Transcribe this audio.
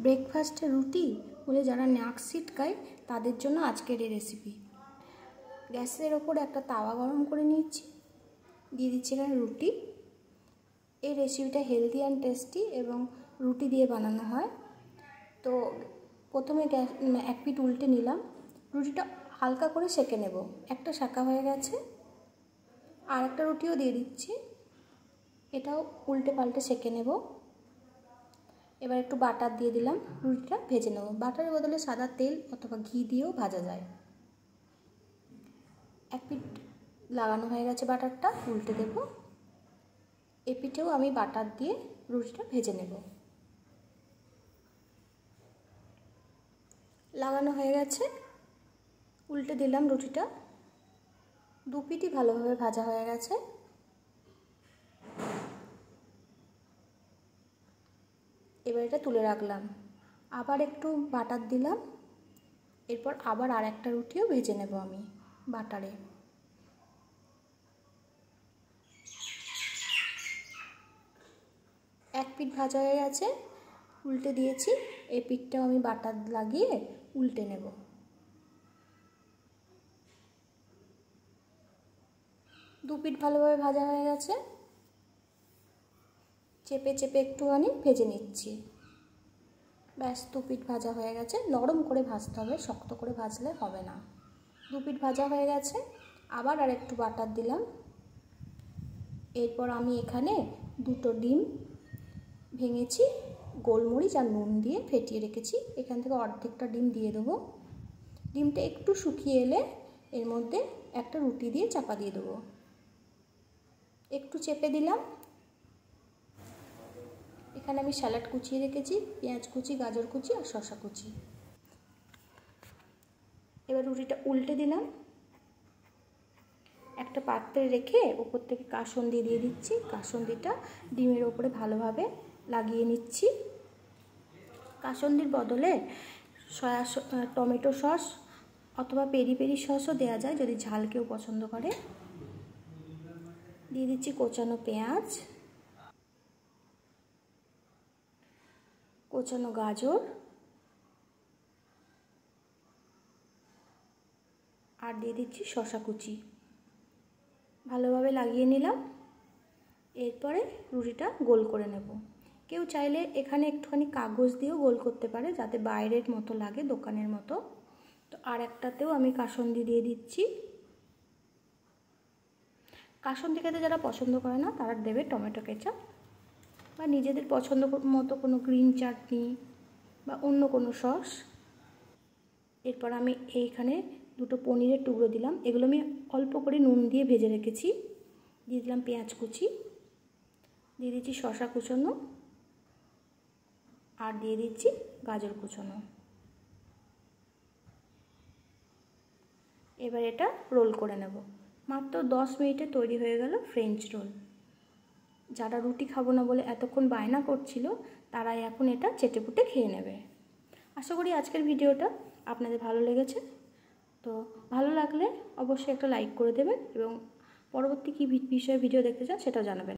ব্রেকফাস্টে রুটি বলে যারা নাক ছিটকায় তাদের জন্য আজকের এই রেসিপি। গ্যাসের ওপর একটা তাওয়া গরম করে নিচ্ছি, দিয়ে দিচ্ছি এখানে রুটি। এই রেসিপিটা হেলদি অ্যান্ড টেস্টি এবং রুটি দিয়ে বানানো হয়। তো প্রথমে এক পিঠ উল্টে নিলাম, রুটিটা হালকা করে সেঁকে নেব। একটা সেঁকা হয়ে গেছে, আর একটা রুটিও দিয়ে দিচ্ছি, এটাও উল্টে পাল্টে সেঁকে নেব। এবার একটু বাটার দিয়ে দিলাম, রুটিটা ভেজে নেব। বাটারের বদলে সাদা তেল অথবা ঘি দিয়েও ভাজা যায়। এক পিঠ লাগানো হয়ে গেছে বাটারটা, উল্টে দেব। এ পিঠেও আমি বাটার দিয়ে রুটিটা ভেজে নেব। লাগানো হয়ে গেছে, উল্টে দিলাম রুটিটা। দু পিঠই ভালোভাবে ভাজা হয়ে গেছে। এবার এটা তুলে রাখলাম, আবার একটু বাটার দিলাম। এরপর আবার আর একটা রুটিও ভেজে নেব আমি বাটারে। এক পিঠ ভাজা হয়ে গেছে, উল্টে দিয়েছি। এই পিঠটাও আমি বাটার লাগিয়ে উল্টে নেব। দু পিঠ ভালোভাবে ভাজা হয়ে গেছে, চেপে চেপে একটুখানি ভেজে নিচ্ছি। ব্যাস, দু পিঠ ভাজা হয়ে গেছে। নরম করে ভাজতে হবে, শক্ত করে ভাজলে হবে না। দু পিঠ ভাজা হয়ে গেছে, আবার আর একটু বাটার দিলাম। এরপর আমি এখানে দুটো ডিম ভেঙেছি, গোলমরিচ আর নুন দিয়ে ফেটিয়ে রেখেছি। এখান থেকে অর্ধেকটা ডিম দিয়ে দেবো। ডিমটা একটু শুকিয়ে এলে এর মধ্যে একটা রুটি দিয়ে চাপা দিয়ে দেবো। একটু চেপে দিলাম। এখানে আমি স্যালাড কুচিয়ে রেখেছি, পেঁয়াজ কুচি, গাজর কুচি আর শসা কুচি। এবার রুটিটা উল্টে দিলাম। একটা পাত্রে রেখে ওপর থেকে কাসুন্দি দিয়ে দিচ্ছি। কাসুন্দিটা ডিমের ওপরে ভালোভাবে লাগিয়ে নিচ্ছি। কাসুন্দির বদলে টমেটো সস অথবা পেরি পেরি সসও দেওয়া যায় যদি ঝাল কেউ পছন্দ করে। দিয়ে দিচ্ছি কোচানো পেঁয়াজ, কোচানো গাজর আর দিয়ে দিচ্ছি শসা কুচি। ভালোভাবে লাগিয়ে নিলাম। এরপরে রুটিটা গোল করে নেব। কেউ চাইলে এখানে একটুখানি কাগজ দিয়েও গোল করতে পারে, যাতে বাইরের মতো লাগে, দোকানের মতো। তো আর একটাতেও আমি কাসুন্দি দিয়ে দিচ্ছি। কাসুন্দি খেতে যারা পছন্দ করে না তারা দেবে টমেটো কেচাপ বা নিজেদের পছন্দ মতো কোনো গ্রিন চাটনি বা অন্য কোনো সস। এরপর আমি এইখানে দুটো পনিরের টুকরো দিলাম। এগুলো আমি অল্প করে নুন দিয়ে ভেজে রেখেছি। দিয়ে দিলাম পেঁয়াজ কুচি, দিয়ে দিচ্ছি শসা কুচোনো আর দিয়ে দিচ্ছি গাজর কুচোনো। এবার এটা রোল করে নেব। মাত্র 10 মিনিটে তৈরি হয়ে গেল ফ্রেঞ্চ রোল। যারা রুটি খাবো না বলে এতক্ষণ বায়না করছিল, তারাই এখন এটা চেটেপুটে খেয়ে নেবে। আশা করি আজকের ভিডিওটা আপনাদের ভালো লেগেছে। তো ভালো লাগলে অবশ্যই একটা লাইক করে দেবেন এবং পরবর্তী কী বিষয়ে ভিডিও দেখতে চান সেটাও জানাবেন।